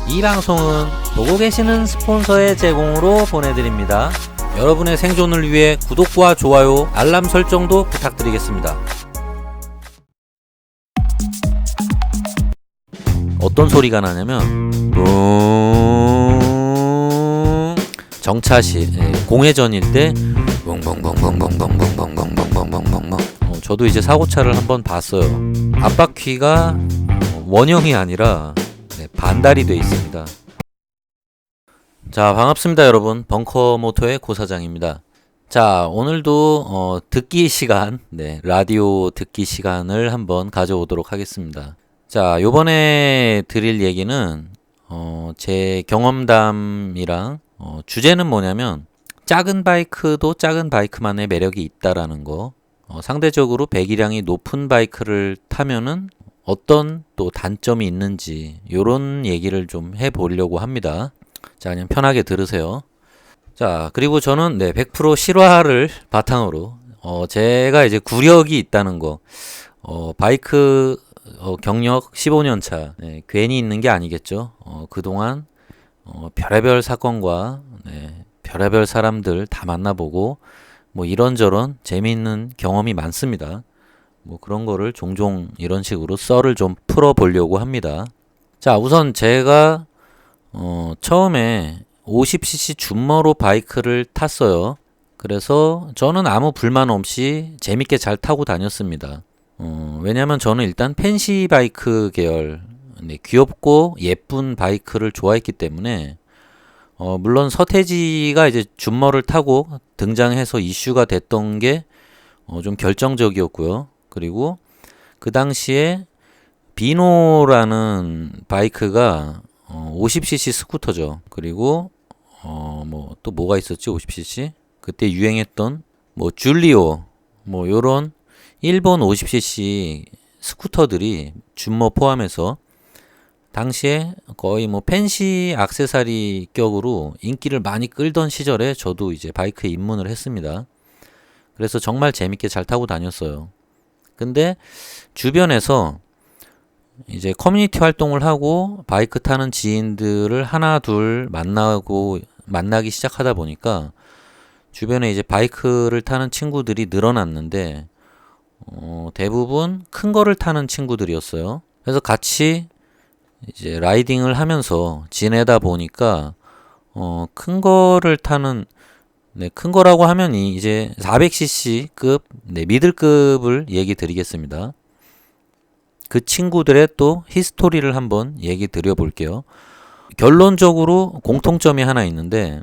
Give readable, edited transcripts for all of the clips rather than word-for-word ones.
이 방송은 보고 계시는 스폰서의 제공으로 보내드립니다. 여러분의 생존을 위해 구독과 좋아요, 알람 설정도 부탁드리겠습니다. 어떤 소리가 나냐면 정차시 공회전일 때 저도 이제 사고차를 한번 봤어요. 앞바퀴가 원형이 아니라 반달이 되어 있습니다. 자, 반갑습니다 여러분. 벙커모터의 고사장입니다. 자, 오늘도 듣기 시간, 라디오 듣기 시간을 한번 가져오도록 하겠습니다. 자, 요번에 드릴 얘기는 제 경험담이랑 주제는 뭐냐면 작은 바이크도 작은 바이크만의 매력이 있다라는 거. 상대적으로 배기량이 높은 바이크를 타면은 어떤 또 단점이 있는지 요런 얘기를 좀 해보려고 합니다. 자, 그냥 편하게 들으세요. 자, 그리고 저는 100% 실화를 바탕으로 제가 이제 구력이 있다는 거, 바이크 경력 15년 차, 괜히 있는 게 아니겠죠. 그동안 별의별 사건과 별의별 사람들 다 만나보고 뭐 이런저런 재미있는 경험이 많습니다. 뭐 그런 거를 종종 이런 식으로 썰을 좀 풀어보려고 합니다. 자, 우선 제가 처음에 50cc 준머로 바이크를 탔어요. 그래서 저는 아무 불만 없이 재밌게 잘 타고 다녔습니다. 왜냐면 저는 일단 팬시 바이크 계열, 귀엽고 예쁜 바이크를 좋아했기 때문에 물론 서태지가 이제 준머를 타고 등장해서 이슈가 됐던 게 좀 결정적이었고요. 그리고 그 당시에 비노라는 바이크가 50cc 스쿠터죠. 그리고 뭐 또 뭐가 있었지? 50cc? 그때 유행했던 뭐 줄리오 뭐 요런 일본 50cc 스쿠터들이 준머 포함해서 당시에 거의 뭐 팬시 액세서리 격으로 인기를 많이 끌던 시절에 저도 이제 바이크에 입문을 했습니다. 그래서 정말 재밌게 잘 타고 다녔어요. 근데 주변에서 이제 커뮤니티 활동을 하고 바이크 타는 지인들을 하나 둘 만나기 시작하다 보니까 주변에 이제 바이크를 타는 친구들이 늘어났는데 대부분 큰 거를 타는 친구들이었어요. 그래서 같이 이제 라이딩을 하면서 지내다 보니까 큰 거를 타는 큰 거라고 하면 이제 400cc급 미들급을 얘기 드리겠습니다. 그 친구들의 또 히스토리를 한번 얘기 드려 볼게요. 결론적으로 공통점이 하나 있는데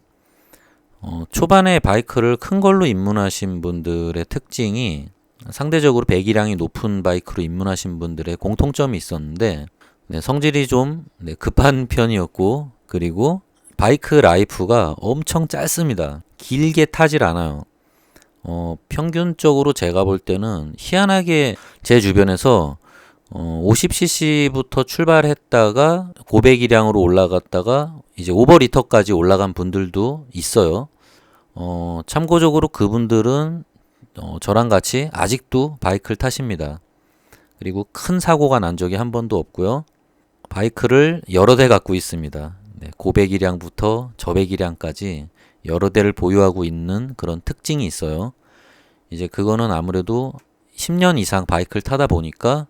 초반에 바이크를 큰 걸로 입문하신 분들의 특징이 상대적으로 배기량이 높은 바이크로 입문하신 분들의 공통점이 있었는데 성질이 좀 급한 편이었고, 그리고 바이크 라이프가 엄청 짧습니다. 길게 타질 않아요. 평균적으로 제가 볼 때는 희한하게 제 주변에서 50cc부터 출발했다가 고배기량으로 올라갔다가 이제 오버리터까지 올라간 분들도 있어요. 참고적으로 그분들은 저랑 같이 아직도 바이크를 타십니다. 그리고 큰 사고가 난 적이 한 번도 없고요. 바이크를 여러 대 갖고 있습니다. 고배기량부터 저배기량까지 여러 대를 보유하고 있는 그런 특징이 있어요. 이제 그거는 아무래도 10년 이상 바이크를 타다 보니까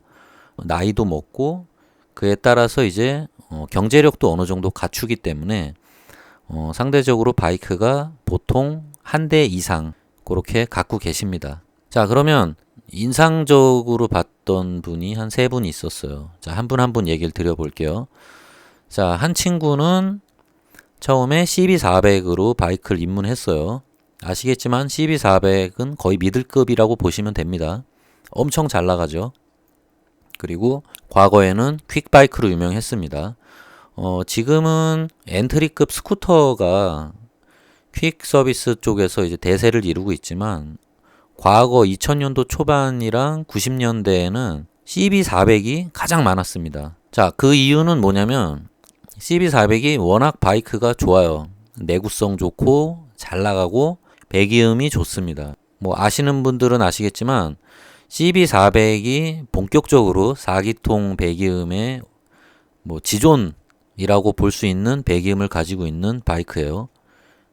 나이도 먹고 그에 따라서 이제 경제력도 어느 정도 갖추기 때문에 상대적으로 바이크가 보통 한 대 이상 그렇게 갖고 계십니다. 자, 그러면 인상적으로 봤던 분이 한 세 분 있었어요. 자, 한 분 한 분 얘기를 드려볼게요. 자, 한 친구는 처음에 CB400으로 바이크를 입문했어요. 아시겠지만 CB400은 거의 미들급이라고 보시면 됩니다. 엄청 잘 나가죠. 그리고 과거에는 퀵바이크로 유명했습니다. 지금은 엔트리급 스쿠터가 퀵 서비스 쪽에서 이제 대세를 이루고 있지만 과거 2000년도 초반이랑 90년대에는 CB400이 가장 많았습니다. 자, 그 이유는 뭐냐면 CB400이 워낙 바이크가 좋아요. 내구성 좋고 잘 나가고 배기음이 좋습니다. 뭐 아시는 분들은 아시겠지만 CB400이 본격적으로 4기통 배기음의 뭐 지존 이라고 볼 수 있는 배기음을 가지고 있는 바이크예요.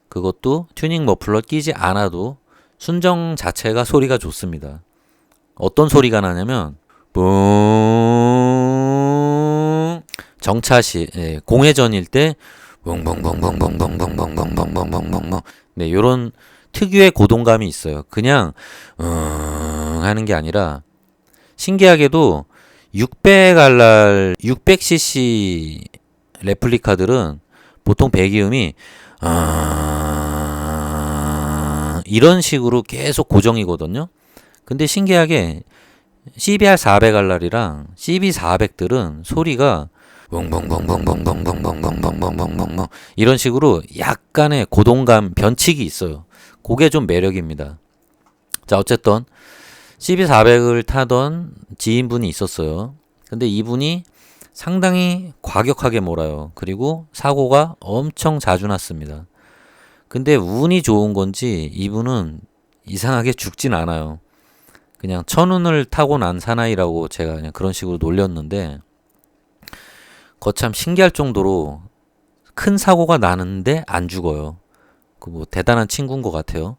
그것도 튜닝 머플러 끼지 않아도 순정 자체가 소리가 좋습니다. 어떤 소리가 나냐면 뿡 정차 시 공회전일 때 뿡뿡뿡뿡뿡뿡뿡뿡뿡뿡뿡뿡 네, 요런 특유의 고동감이 있어요. 그냥 하는 게 아니라 신기하게도 600RR 600cc 레플리카들은 보통 배기음이 이런 식으로 계속 고정이거든요. 근데 신기하게 CBR 400RR이랑 CB 400들은 소리가 벙벙벙벙벙벙벙벙벙벙벙벙벙 이런 식으로 약간의 고동감 변칙이 있어요. 그게 좀 매력입니다. 자, 어쨌든 CB 400을 타던 지인분이 있었어요. 근데 이분이 상당히 과격하게 몰아요. 그리고 사고가 엄청 자주 났습니다. 근데 운이 좋은 건지 이분은 이상하게 죽진 않아요. 그냥 천운을 타고 난 사나이라고 제가 그냥 그런 식으로 놀렸는데 거참 신기할 정도로 큰 사고가 나는데 안 죽어요. 그 뭐 대단한 친구인 것 같아요.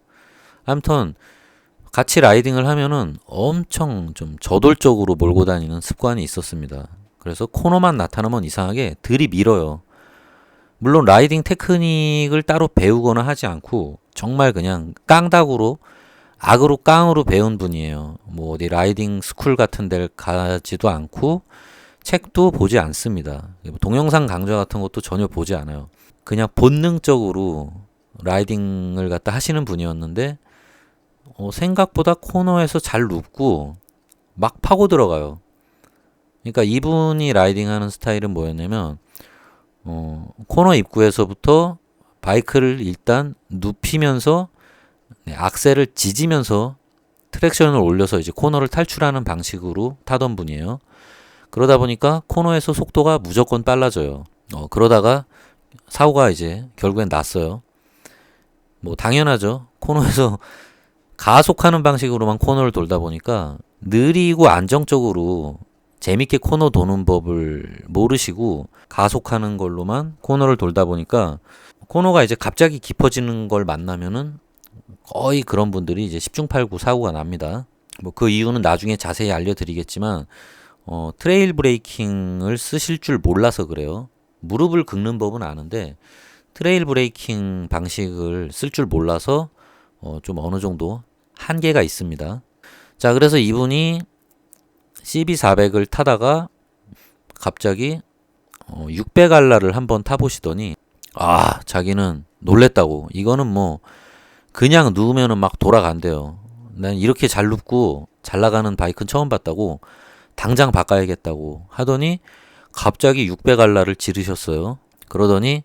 아무튼 같이 라이딩을 하면은 엄청 좀 저돌적으로 몰고 다니는 습관이 있었습니다. 그래서 코너만 나타나면 이상하게 들이밀어요. 물론 라이딩 테크닉을 따로 배우거나 하지 않고 정말 그냥 깡다구로 악으로 깡으로 배운 분이에요. 뭐 어디 라이딩 스쿨 같은 데를 가지도 않고 책도 보지 않습니다. 동영상 강좌 같은 것도 전혀 보지 않아요. 그냥 본능적으로 라이딩을 갖다 하시는 분이었는데 생각보다 코너에서 잘 눕고 막 파고 들어가요. 그러니까 이분이 라이딩하는 스타일은 뭐였냐면 코너 입구에서부터 바이크를 일단 눕히면서 악셀을 지지면서 트랙션을 올려서 이제 코너를 탈출하는 방식으로 타던 분이에요. 그러다 보니까 코너에서 속도가 무조건 빨라져요. 그러다가 사고가 이제 결국엔 났어요. 뭐 당연하죠. 코너에서 가속하는 방식으로만 코너를 돌다 보니까 느리고 안정적으로 재밌게 코너 도는 법을 모르시고 가속하는 걸로만 코너를 돌다 보니까 코너가 이제 갑자기 깊어지는 걸 만나면은 거의 그런 분들이 이제 10중 8구 사고가 납니다. 뭐 그 이유는 나중에 자세히 알려드리겠지만 트레일 브레이킹을 쓰실 줄 몰라서 그래요. 무릎을 긁는 법은 아는데 트레일 브레이킹 방식을 쓸 줄 몰라서 좀 어느 정도 한계가 있습니다. 자, 그래서 이분이 CB400을 타다가 갑자기 600RR를 한번 타보시더니 자기는 놀랬다고. 이거는 뭐 그냥 누우면은 막 돌아간대요. 난 이렇게 잘 눕고 잘 나가는 바이크는 처음 봤다고. 당장 바꿔야겠다고 하더니 갑자기 600RR를 지르셨어요. 그러더니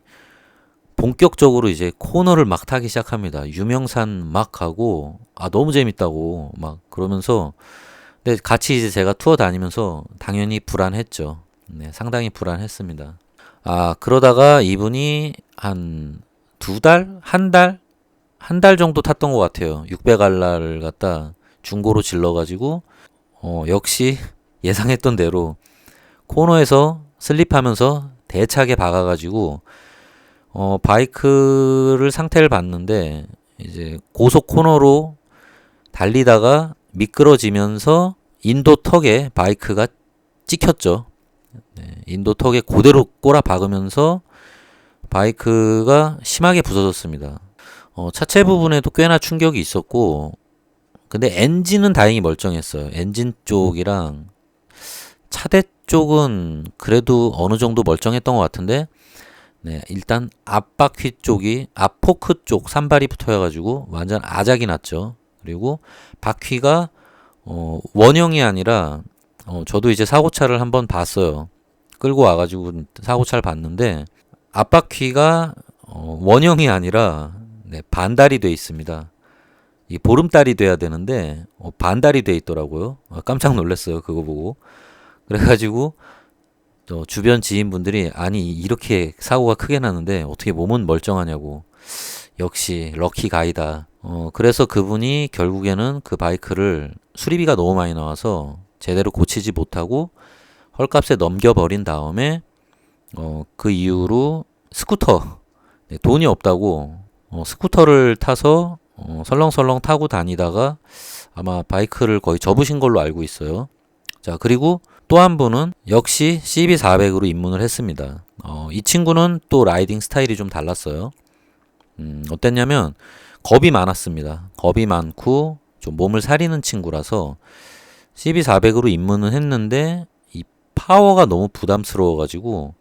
본격적으로 이제 코너를 막 타기 시작합니다. 유명산 막 가고 너무 재밌다고 막 그러면서 근데 같이 이제 제가 투어 다니면서 당연히 불안했죠. 네, 상당히 불안했습니다. 그러다가 이분이 한 2달? 한 달 정도 탔던 것 같아요. 600RR를 갖다 중고로 질러가지고 역시 예상했던 대로 코너에서 슬립하면서 대차게 박아가지고 바이크를 상태를 봤는데 이제 고속 코너로 달리다가 미끄러지면서 인도 턱에 바이크가 찍혔죠. 네, 인도 턱에 그대로 꼬라 박으면서 바이크가 심하게 부서졌습니다. 차체 부분에도 꽤나 충격이 있었고 근데 엔진은 다행히 멀쩡했어요. 엔진 쪽이랑 차대 쪽은 그래도 어느 정도 멀쩡했던 것 같은데 네, 일단 앞바퀴 쪽이 앞포크 쪽 산발이 붙어가지고 완전 아작이 났죠. 그리고 바퀴가 원형이 아니라 저도 이제 사고차를 한번 봤어요. 끌고 와가지고 사고차를 봤는데 앞바퀴가 원형이 아니라 반달이 돼 있습니다. 이 보름달이 돼야 되는데 반달이 돼 있더라고요. 깜짝 놀랐어요. 그거 보고. 그래가지고 주변 지인분들이 아니 이렇게 사고가 크게 나는데 어떻게 몸은 멀쩡하냐고. 역시 럭키 가이다. 그래서 그분이 결국에는 그 바이크를 수리비가 너무 많이 나와서 제대로 고치지 못하고 헐값에 넘겨버린 다음에 그 이후로 스쿠터, 네, 돈이 없다고 스쿠터를 타서 설렁설렁 타고 다니다가 아마 바이크를 거의 접으신 걸로 알고 있어요. 자, 그리고 또 한 분은 역시 CB400으로 입문을 했습니다. 이 친구는 또 라이딩 스타일이 좀 달랐어요. 어땠냐면 겁이 많았습니다. 겁이 많고 좀 몸을 사리는 친구라서 CB400으로 입문은 했는데 이 파워가 너무 부담스러워가지고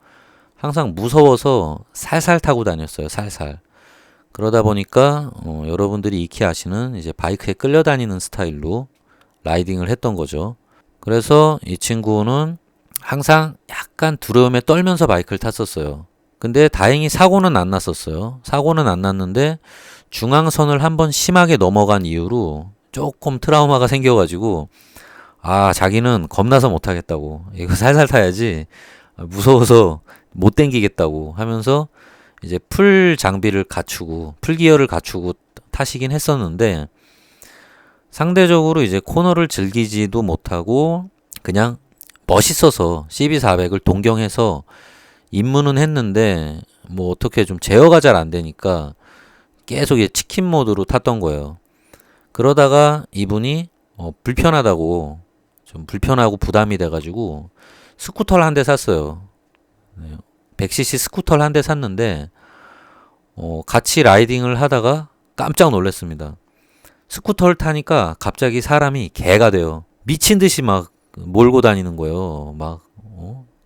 항상 무서워서 살살 타고 다녔어요. 살살. 그러다 보니까 여러분들이 익히 아시는 이제 바이크에 끌려다니는 스타일로 라이딩을 했던 거죠. 그래서 이 친구는 항상 약간 두려움에 떨면서 바이크를 탔었어요. 근데 다행히 사고는 안 났었어요. 사고는 안 났는데 중앙선을 한번 심하게 넘어간 이후로 조금 트라우마가 생겨가지고 자기는 겁나서 못하겠다고, 이거 살살 타야지, 무서워서 못 땡기겠다고 하면서 이제 풀 장비를 갖추고 풀 기어를 갖추고 타시긴 했었는데 상대적으로 이제 코너를 즐기지도 못하고 그냥 멋있어서 CB400을 동경해서 입문은 했는데 뭐 어떻게 좀 제어가 잘 안 되니까 계속 치킨 모드로 탔던 거예요. 그러다가 이분이 불편하다고, 좀 불편하고 부담이 돼가지고 스쿠터를 한 대 샀어요. 100cc 스쿠터를 한 대 샀는데 같이 라이딩을 하다가 깜짝 놀랐습니다. 스쿠터를 타니까 갑자기 사람이 개가 돼요. 미친 듯이 막 몰고 다니는 거예요. 막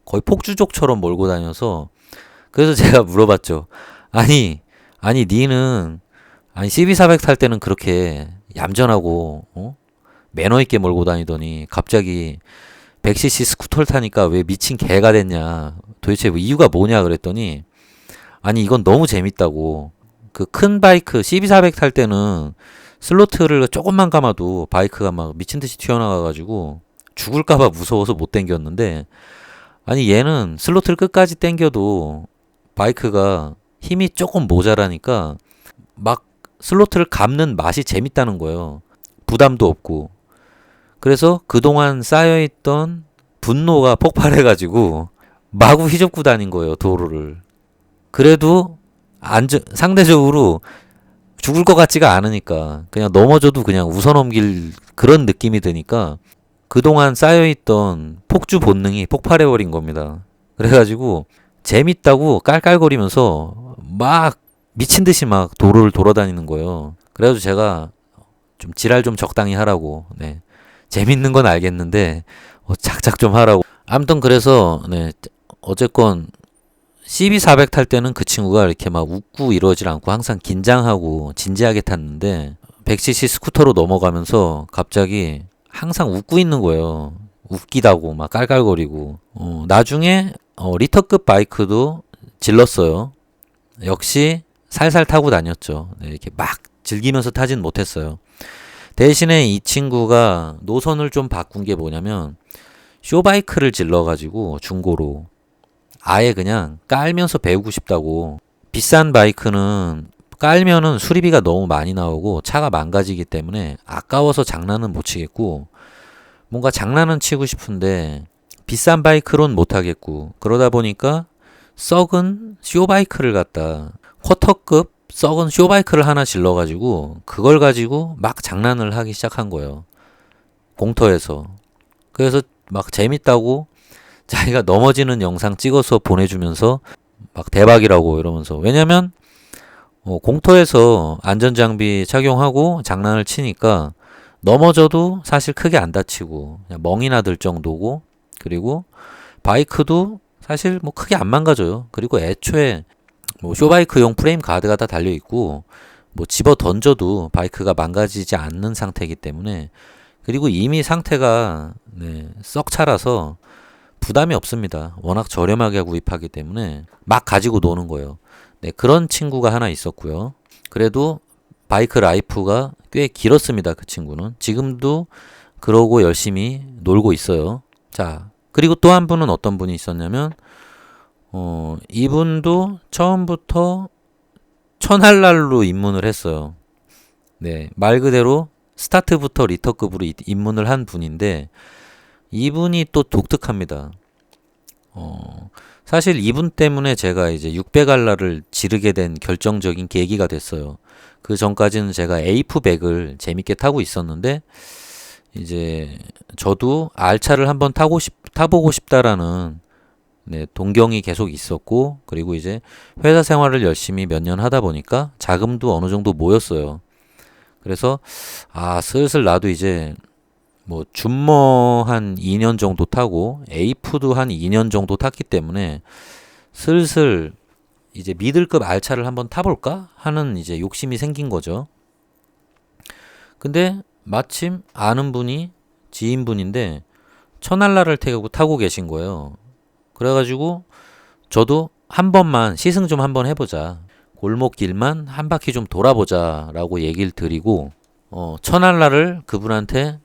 거의 폭주족처럼 몰고 다녀서, 그래서 제가 물어봤죠. 아니 니는 CB400 탈 때는 그렇게 얌전하고 매너 있게 몰고 다니더니 갑자기 100cc 스쿠터를 타니까 왜 미친 개가 됐냐, 도대체 뭐 이유가 뭐냐 그랬더니, 아니 이건 너무 재밌다고. 그 큰 바이크 CB400 탈 때는 슬로트를 조금만 감아도 바이크가 막 미친 듯이 튀어나와가지고 죽을까봐 무서워서 못 당겼는데, 아니 얘는 슬로트를 끝까지 당겨도 바이크가 힘이 조금 모자라니까 막 슬로트를 감는 맛이 재밌다는 거예요. 부담도 없고. 그래서 그동안 쌓여있던 분노가 폭발해가지고 마구 휘젓고 다닌 거예요, 도로를. 그래도 상대적으로 죽을 것 같지가 않으니까 그냥 넘어져도 그냥 웃어넘길 그런 느낌이 드니까 그동안 쌓여있던 폭주 본능이 폭발해버린 겁니다. 그래가지고 재밌다고 깔깔거리면서 막 미친듯이 막 도로를 돌아다니는 거예요. 그래가지고 제가 좀 지랄 좀 적당히 하라고, 네, 재밌는 건 알겠는데 작작 좀 하라고. 아무튼 그래서 네, 어쨌건 CB400 탈 때는 그 친구가 이렇게 막 웃고 이러질 않고 항상 긴장하고 진지하게 탔는데 100cc 스쿠터로 넘어가면서 갑자기 항상 웃고 있는 거예요. 웃기다고 막 깔깔거리고. 나중에 리터급 바이크도 질렀어요. 역시 살살 타고 다녔죠. 네, 이렇게 막 즐기면서 타진 못했어요. 대신에 이 친구가 노선을 좀 바꾼 게 뭐냐면 쇼바이크를 질러가지고 중고로 아예 그냥 깔면서 배우고 싶다고. 비싼 바이크는 깔면은 수리비가 너무 많이 나오고 차가 망가지기 때문에 아까워서 장난은 못 치겠고, 뭔가 장난은 치고 싶은데 비싼 바이크로는 못 하겠고, 그러다 보니까 썩은 쇼바이크를 갖다, 쿼터급 썩은 쇼바이크를 하나 질러가지고 그걸 가지고 막 장난을 하기 시작한 거예요, 공터에서. 그래서 막 재밌다고 자기가 넘어지는 영상 찍어서 보내주면서 막 대박이라고 이러면서. 왜냐면 공터에서 안전장비 착용하고 장난을 치니까 넘어져도 사실 크게 안 다치고 그냥 멍이 나들 정도고, 그리고 바이크도 사실 뭐 크게 안 망가져요. 그리고 애초에 뭐 쇼바이크용 프레임 가드가 다 달려 있고 뭐 집어 던져도 바이크가 망가지지 않는 상태이기 때문에, 그리고 이미 상태가 네, 썩 차라서 부담이 없습니다. 워낙 저렴하게 구입하기 때문에 막 가지고 노는 거예요. 네, 그런 친구가 하나 있었고요. 그래도 바이크 라이프가 꽤 길었습니다. 그 친구는 지금도 그러고 열심히 놀고 있어요. 자, 그리고 또 한 분은 어떤 분이 있었냐면 이분도 처음부터 천할랄로 입문을 했어요. 네, 말 그대로 스타트부터 리터급으로 입문을 한 분인데 이분이 또 독특합니다. 사실 이분 때문에 제가 이제 600알라를 지르게 된 결정적인 계기가 됐어요. 그 전까지는 제가 에이프백을 재밌게 타고 있었는데 이제 저도 알차를 한번 타보고 싶다라는 네, 동경이 계속 있었고, 그리고 이제 회사 생활을 열심히 몇 년 하다 보니까 자금도 어느 정도 모였어요. 그래서 슬슬 나도 이제 뭐 준머 한 2년 정도 타고 에이프도 한 2년 정도 탔기 때문에 슬슬 이제 미들급 알차를 한번 타볼까 하는 이제 욕심이 생긴 거죠. 근데 마침 아는 분이 지인분인데 천알라를 타고 계신 거예요. 그래가지고 저도 한 번만 시승 좀 한번 해보자. 골목길만 한 바퀴 좀 돌아보자 라고 얘기를 드리고 천알라를 그분한테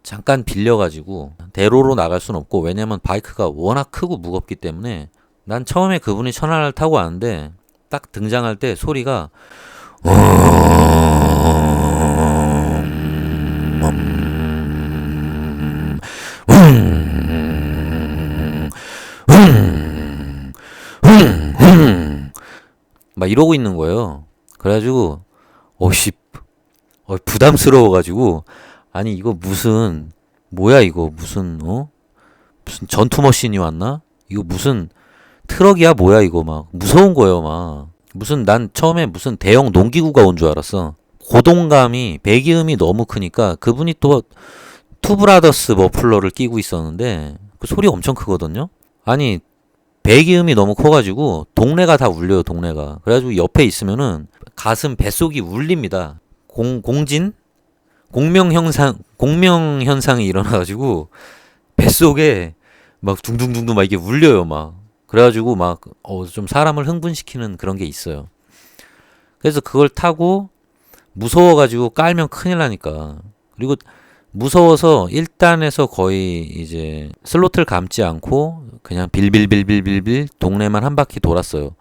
잠깐 빌려가지고 대로로 나갈 순 없고, 왜냐면 바이크가 워낙 크고 무겁기 때문에 난 처음에 그분이 천알라를 타고 왔는데 딱 등장할 때 소리가 막 이러고 있는 거예요. 그래가지고 부담스러워가지고, 아니 이거 무슨 뭐야, 이거 무슨 무슨 전투 머신이 왔나? 이거 무슨 트럭이야 뭐야, 이거 막 무서운 거예요. 막 무슨, 난 처음에 무슨 대형 농기구가 온 줄 알았어. 고동감이, 배기음이 너무 크니까. 그분이 또 투브라더스 머플러를 끼고 있었는데 그 소리 엄청 크거든요. 아니 배기음이 너무 커가지고 동네가 다 울려요, 동네가. 그래가지고 옆에 있으면은 가슴 뱃속이 울립니다. 공명 현상이 일어나가지고 뱃속에 막 둥둥둥둥 막 이게 울려요, 막. 그래가지고 막 좀 사람을 흥분시키는 그런 게 있어요. 그래서 그걸 타고 무서워가지고 깔면 큰일 나니까. 그리고 무서워서 1단에서 거의 이제 슬로틀 감지 않고 그냥 빌빌빌빌빌빌 동네만 한 바퀴 돌았어요.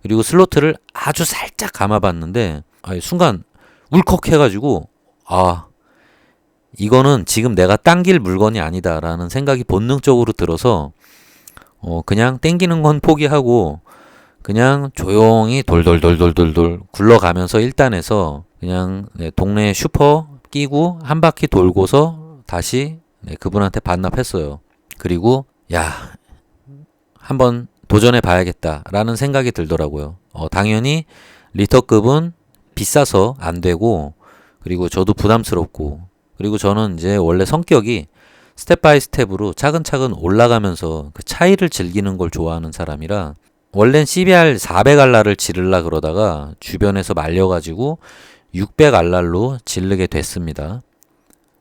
그리고 슬로틀을 아주 살짝 감아봤는데 순간 울컥 해가지고 이거는 지금 내가 당길 물건이 아니다라는 생각이 본능적으로 들어서 그냥 땡기는 건 포기하고 그냥 조용히 돌돌돌돌돌돌 굴러가면서 1단에서 그냥 동네 슈퍼 끼고 한 바퀴 돌고서 다시 그분한테 반납했어요. 그리고 한번 도전해 봐야겠다라는 생각이 들더라고요. 당연히 리터급은 비싸서 안 되고, 그리고 저도 부담스럽고, 그리고 저는 이제 원래 성격이 스텝 바이 스텝으로 차근차근 올라가면서 그 차이를 즐기는 걸 좋아하는 사람이라, 원래는 CBR 400알라를 지르려 그러다가 주변에서 말려가지고 600알랄로 지르게 됐습니다.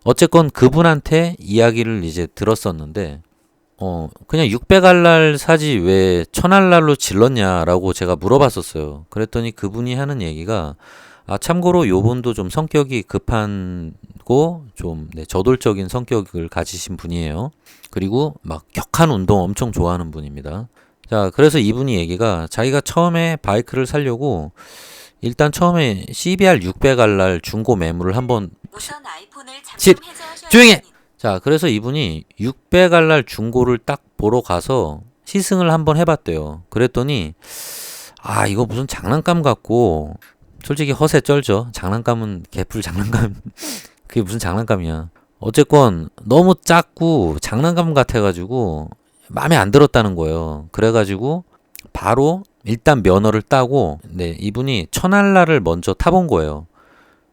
어쨌건 그분한테 이야기를 이제 들었었는데 그냥 600알랄 사지 왜 1000알랄로 질렀냐라고 제가 물어봤었어요. 그랬더니 그분이 하는 얘기가 참고로 요분도 좀 성격이 급하고 좀 저돌적인 성격을 가지신 분이에요. 그리고 막 격한 운동 엄청 좋아하는 분입니다. 자, 그래서 이분이 얘기가 자기가 처음에 바이크를 사려고 일단 처음에 CBR 600알랄 중고 매물을 한번 조용히 해! 자, 그래서 이분이 600알랄 중고를 딱 보러 가서 시승을 한번 해봤대요. 그랬더니 이거 무슨 장난감 같고, 솔직히 허세 쩔죠. 장난감은 개뿔 장난감 그게 무슨 장난감이야. 어쨌건 너무 작고 장난감 같아가지고 마음에 안 들었다는 거예요. 그래가지고 바로 일단 면허를 따고 이분이 1000알라를 먼저 타본 거예요.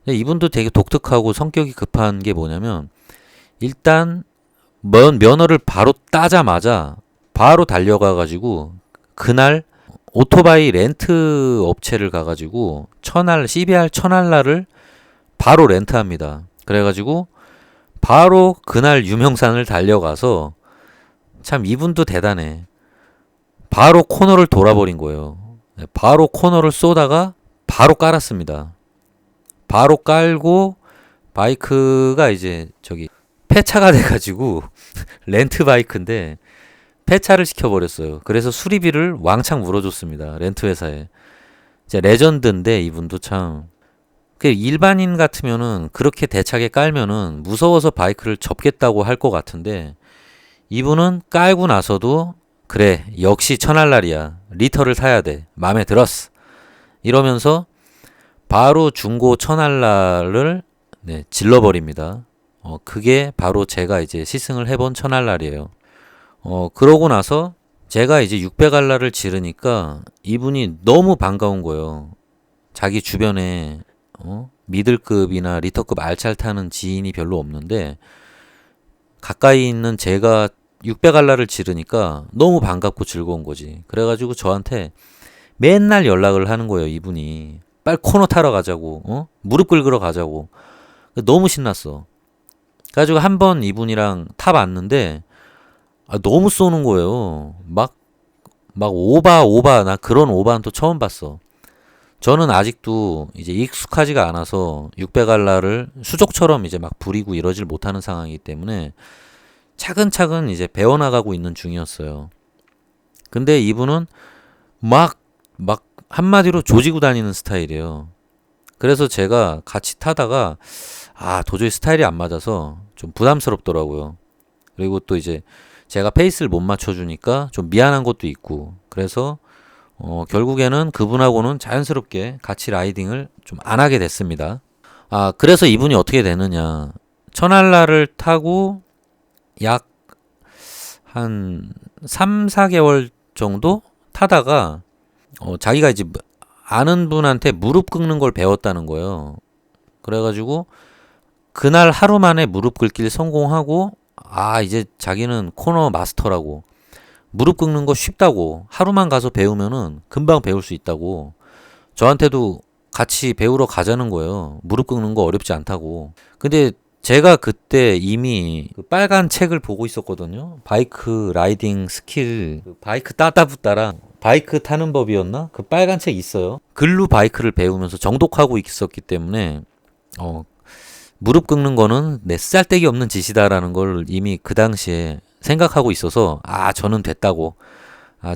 근데 이분도 되게 독특하고 성격이 급한 게 뭐냐면, 일단 면허를 바로 따자마자 바로 달려가가지고 그날 오토바이 렌트 업체를 가가지고 CBR 1000알라를 바로 렌트합니다. 그래가지고 바로 그날 유명산을 달려가서, 참 이분도 대단해. 바로 코너를 돌아버린 거예요. 바로 코너를 쏘다가 바로 깔았습니다. 바로 깔고 바이크가 이제 폐차가 돼가지고 렌트 바이크인데 폐차를 시켜버렸어요. 그래서 수리비를 왕창 물어줬습니다. 렌트 회사에. 이제 레전드인데 이분도 참. 일반인 같으면은 그렇게 대차게 깔면은 무서워서 바이크를 접겠다고 할 것 같은데, 이분은 깔고 나서도 그래, 역시 천할날이야. 리터를 사야 돼. 마음에 들었어. 이러면서 바로 중고 천할날을 네, 질러버립니다. 그게 바로 제가 이제 시승을 해본 천할날이에요. 그러고 나서 제가 이제 600알라를 지르니까 이분이 너무 반가운 거예요. 자기 주변에 미들급이나 리터급 알차를 타는 지인이 별로 없는데 가까이 있는 제가 600알라를 지르니까 너무 반갑고 즐거운 거지. 그래가지고 저한테 맨날 연락을 하는 거예요, 이분이. 빨리 코너 타러 가자고, 무릎 꿇으러 가자고. 너무 신났어. 그래가지고 한번 이분이랑 타봤는데 너무 쏘는 거예요. 막 오바, 나 그런 오바는 또 처음 봤어. 저는 아직도 이제 익숙하지가 않아서 600알라를 수족처럼 이제 막 부리고 이러질 못하는 상황이기 때문에 차근차근 이제 배워나가고 있는 중이었어요. 근데 이분은 막 한마디로 조지고 다니는 스타일이에요. 그래서 제가 같이 타다가 도저히 스타일이 안 맞아서 좀 부담스럽더라고요. 그리고 또 이제 제가 페이스를 못 맞춰주니까 좀 미안한 것도 있고, 그래서 결국에는 그분하고는 자연스럽게 같이 라이딩을 좀 안 하게 됐습니다. 그래서 이분이 어떻게 되느냐. 천알라를 타고 약 한 3, 4개월 정도 타다가 자기가 이제 아는 분한테 무릎 꿇는 걸 배웠다는 거예요. 그래가지고 그날 하루 만에 무릎 꿇기를 성공하고 이제 자기는 코너 마스터라고, 무릎 꿇는 거 쉽다고, 하루만 가서 배우면은 금방 배울 수 있다고 저한테도 같이 배우러 가자는 거예요. 무릎 꿇는 거 어렵지 않다고. 근데 제가 그때 이미 그 빨간 책을 보고 있었거든요. 바이크 라이딩 스킬, 바이크 따다붙다랑 바이크 타는 법이었나? 그 빨간 책 있어요. 글로 바이크를 배우면서 정독하고 있었기 때문에 무릎 꿇는 거는 내 쓸데기 없는 짓이다라는 걸 이미 그 당시에 생각하고 있어서 저는 됐다고.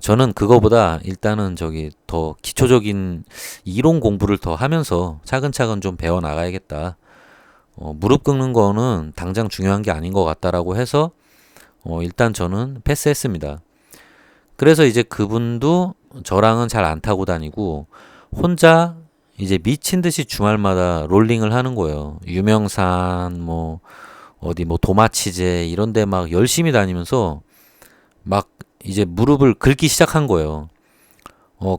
저는 그거보다 일단은 더 기초적인 이론 공부를 더 하면서 차근차근 좀 배워 나가야겠다. 무릎 꿇는 거는 당장 중요한 게 아닌 것 같다라고 해서 일단 저는 패스했습니다. 그래서 이제 그분도 저랑은 잘 안 타고 다니고 혼자 이제 미친 듯이 주말마다 롤링을 하는 거예요. 유명산 어디 도마치제 이런 데 막 열심히 다니면서 막 이제 무릎을 긁기 시작한 거예요.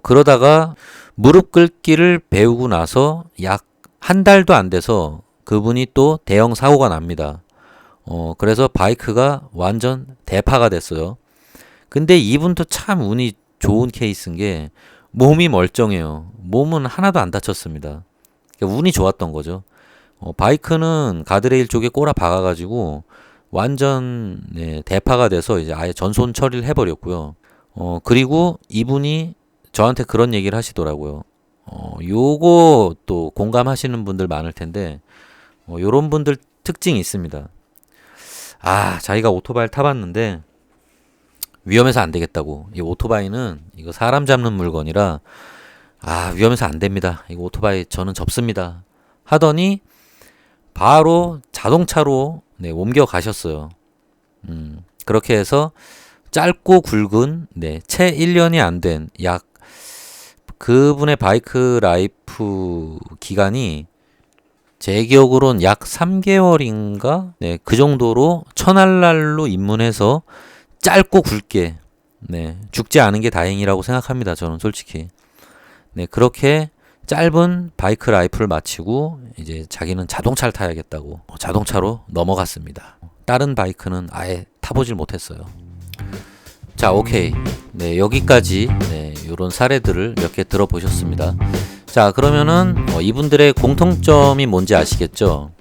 그러다가 무릎 꿇기를 배우고 나서 약 한 달도 안 돼서 그분이 또 대형 사고가 납니다. 그래서 바이크가 완전 대파가 됐어요. 근데 이분도 참 운이 좋은 케이스인 게 몸이 멀쩡해요. 몸은 하나도 안 다쳤습니다. 그러니까 운이 좋았던 거죠. 바이크는 가드레일 쪽에 꼬라 박아가지고 완전 대파가 돼서 이제 아예 전손 처리를 해버렸고요. 그리고 이분이 저한테 그런 얘기를 하시더라고요. 요거 또 공감하시는 분들 많을 텐데 요런 분들 특징이 있습니다. 자기가 오토바이를 타봤는데 위험해서 안 되겠다고. 이 오토바이는 이거 사람 잡는 물건이라 위험해서 안 됩니다. 이거 오토바이 저는 접습니다. 하더니 바로 자동차로 옮겨 가셨어요. 그렇게 해서 짧고 굵은 채 1년이 안 된 약 그분의 바이크 라이프 기간이 제 기억으로는 약 3개월인가? 그 정도로 천알날로 입문해서 짧고 굵게 죽지 않은 게 다행이라고 생각합니다. 저는 솔직히. 그렇게 짧은 바이크 라이프를 마치고 이제 자기는 자동차를 타야겠다고 자동차로 넘어갔습니다. 다른 바이크는 아예 타보질 못했어요. 자, 오케이. 여기까지 요런 사례들을 몇 개 들어보셨습니다. 자, 그러면은 이분들의 공통점이 뭔지 아시겠죠?